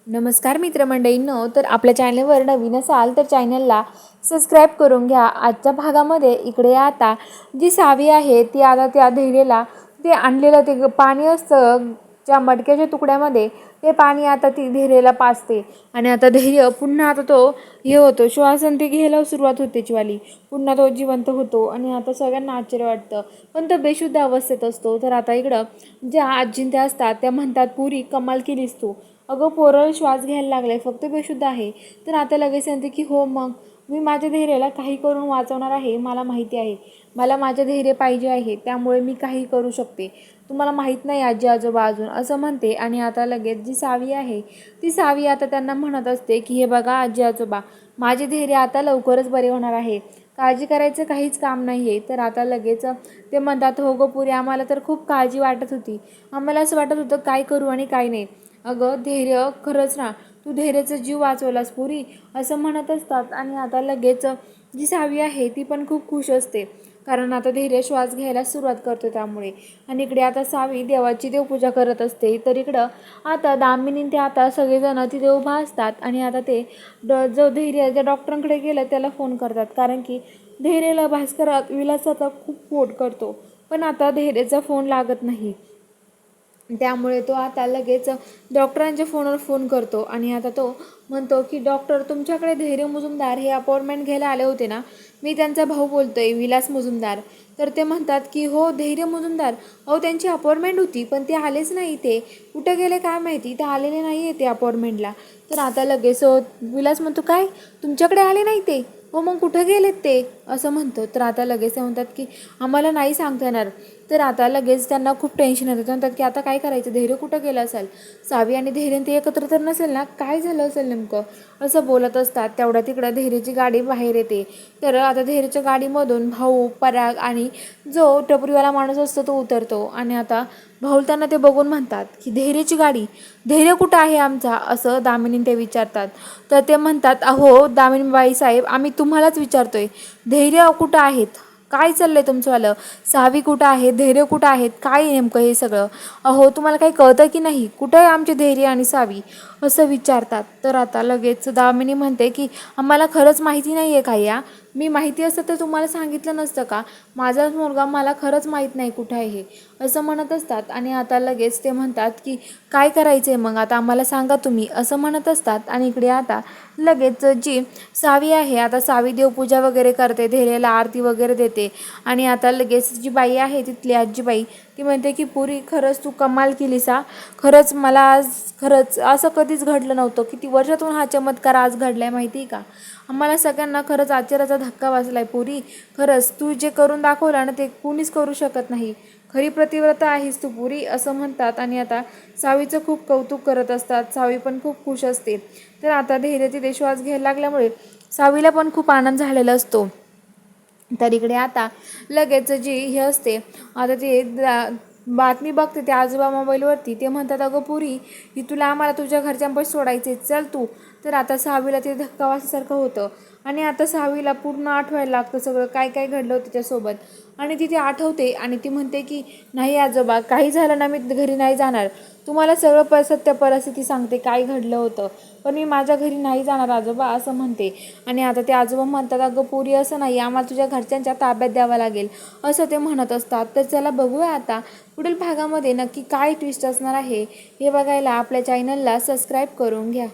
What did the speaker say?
नमस्कार मित्रमंडळींनो, तर आपल्या चॅनलवर नवीन असाल तर चॅनलला सबस्क्राईब करून घ्या. आजच्या भागामध्ये इकडे आता जी सावी आहे ती आता त्या धैर्याला ते आणलेलं ते पाणी असतं ज्या मडक्याच्या तुकड्यामध्ये, ते पाणी आता ती धैर्याला पाजते. आणि आता धैर्य पुन्हा आता तो होतो, श्वासन ती घ्यायला सुरुवात होते ज्वाली, पुन्हा तो जिवंत होतो. आणि आता सगळ्यांना आश्चर्य वाटतं, पण तो बेशुद्ध अवस्थेत असतो. तर आता इकडं ज्या आजींत्या असतात त्या म्हणतात, पुरी कमाल केलीस तू, अगं पोरं श्वास घ्यायला लागले, फक्त बेशुद्ध आहे. तर आता लगेच सांगते की हो, मग मी माझ्या धैर्याला काही करून वाचवणार आहे. मला माहिती आहे, मला माझे धैर्य पाहिजे आहे, त्यामुळे मी काही करू शकते. तुम्हाला माहीत नाही आजी आजोबा अजून, असं म्हणते. आणि आता लगेच जी सावी आहे ती सावी आता त्यांना म्हणत असते की हे बघा आजी आजोबा, माझे धैर्य आता लवकरच बरे होणार आहे, काळजी करायचं काहीच काम नाही आहे. तर आता लगेच ते म्हणतात, हो गं पुरी, आम्हाला तर खूप काळजी वाटत होती, आम्हाला असं वाटत होतं काय करू आणि काय नाही. अगं धैर्य, खरंच ना, तू धैर्याचा जीव वाचवलास पुरी, असं म्हणत असतात. आणि आता लगेच जी सावी आहे ती पण खूप खुश असते, कारण आता धैर्य श्वास घ्यायला सुरुवात करतो त्यामुळे. आणि इकडे आता सावी देवाची देवपूजा करत असते. तर इकडं आता दामिनी ते आता सगळेजण तिथे उभा असतात. आणि आता ते जो धैर्य ज्या डॉक्टरांकडे गेलं त्याला फोन करतात, कारण की धैर्याला भास्करात विलासाचा खूप फोन करतो, पण आता धैर्याचा फोन लागत नाही. त्यामुळे तो आता लगेच डॉक्टरांच्या फोनवर फोन करतो. आणि आता तो म्हणतो की डॉक्टर, तुमच्याकडे धैर्य मुजुमदार हे अपॉइंटमेंट घ्यायला आले होते ना, मी त्यांचा भाऊ बोलतोय, विलास मुजुमदार. तर ते म्हणतात की हो धैर्य मुजुमदार, अहो त्यांची अपॉइंटमेंट होती पण ते आलेच नाही, ते कुठे गेले काय माहिती, ते आलेले नाही आहे ते अपॉइंटमेंटला. तर आता लगेच विलास म्हणतो, काय तुमच्याकडे आले नाही ते, हो मग कुठं गेलेत ते, असं म्हणतो. तर आता लगेच ते म्हणतात की आम्हाला नाही सांगता येणार. तर आता लगेच त्यांना खूप टेन्शन येतं, म्हणतात की आता काय करायचं, धैर्य कुठं गेलं असेल, सावी आणि धैर्य ते एकत्र तर नसेल ना, काय झालं असेल नेमकं, असं बोलत असतात. तेवढ्या तिकडं धैर्याची गाडी बाहेर येते. तर आता धैर्याच्या गाडीमधून भाऊ, पराग आणि जो टपरीवाला माणूस असतो तो उतरतो. आणि आता भाऊ त्यांना ते बघून म्हणतात की धैर्याची गाडी, धैर्य कुठं आहे आमचा, असं दामिनी ते विचारतात. तर ते म्हणतात, अहो दामिनीबाई साहेब, आम्ही तुम्हालाच विचारतोय, धैर्य कुठं आहेत, काय चाललंय तुमचंवालं, सावी कुठं आहे, धैर्य कुठं आहेत, काय नेमकं हे सगळं, अहो तुम्हाला काही कळतं की नाही, कुठं आहे आमचे धैर्य आणि सावी, असं विचारतात. तर आता लगेच दामिनी म्हणते की आम्हाला खरंच माहिती नाही आहे काय, या मी माहिती असतं तर तुम्हाला सांगितलं नसतं का, माझाच मुलगा, मला खरंच माहीत नाही कुठं आहे हे, असं म्हणत असतात. आणि आता लगेच ते म्हणतात की काय करायचं आहे मग आता आम्हाला सांगा तुम्ही, असं म्हणत असतात. आणि इकडे आता लगेच जी सावी आहे, आता सावी देवपूजा वगैरे करते, धैर्याला आरती वगैरे देते. आणि आता लगेच जी बाई आहे तिथली आजीबाई, ती म्हणते की पुरी, खरंच तू कमाल केलीस हा, खरंच मला आज खरंच असं कधीच घडलं नव्हतं, किती वर्षातून हा चमत्कार आज घडलाय माहिती आहे का, आम्हाला सगळ्यांना खरंच आश्चर्याचा धक्का बसलाय पुरी, खरंच तू जे करून दाखवलं ना ते कुणीच करू शकत नाही, खरी प्रतिव्रता आहेस तू पुरी, असं म्हणतात. आणि आता सावीचं खूप कौतुक करत असतात, सावी पण खूप खुश असते. तर आता धैर्य तिथे श्वास घ्यायला लागल्यामुळे सावीला पण खूप आनंद झालेला असतो. तर इकडे आता लगेच जी हे असते, आता ते बातमी बघते ते आजोबा मोबाईलवरती, ते म्हणतात, अगं पुरी, ही तुला आम्हाला तुझ्या घरच्यांपाशी सोडायचे, चल तू. तर आता सावीला ते धक्का वाचल्यासारखं होतं. आणि आता सावीला पूर्ण आठवायला लागतं सगळं काय काय घडलं होतं तिच्यासोबत. आणि ती आठवते आणि ती म्हणते की नाही आजोबा, काही झालं ना मी घरी नाही जाणार, तुम्हाला सगळं सत्य परिस्थिती सांगते काय घडलं होतं, पण मी माझ्या घरी नाही जाणार आजोबा, असं म्हणते. आणि आता ते आजोबा म्हणतात, अगं पोरी असं नाही, आम्हाला तुझ्या घरच्यांच्या ताब्यात द्यावं लागेल, असं ते म्हणत असतात. तर चला बघूया आता पुढील भागामध्ये नक्की काय ट्विस्ट असणार आहे, हे बघायला आपल्या चॅनलला सबस्क्राईब करून घ्या.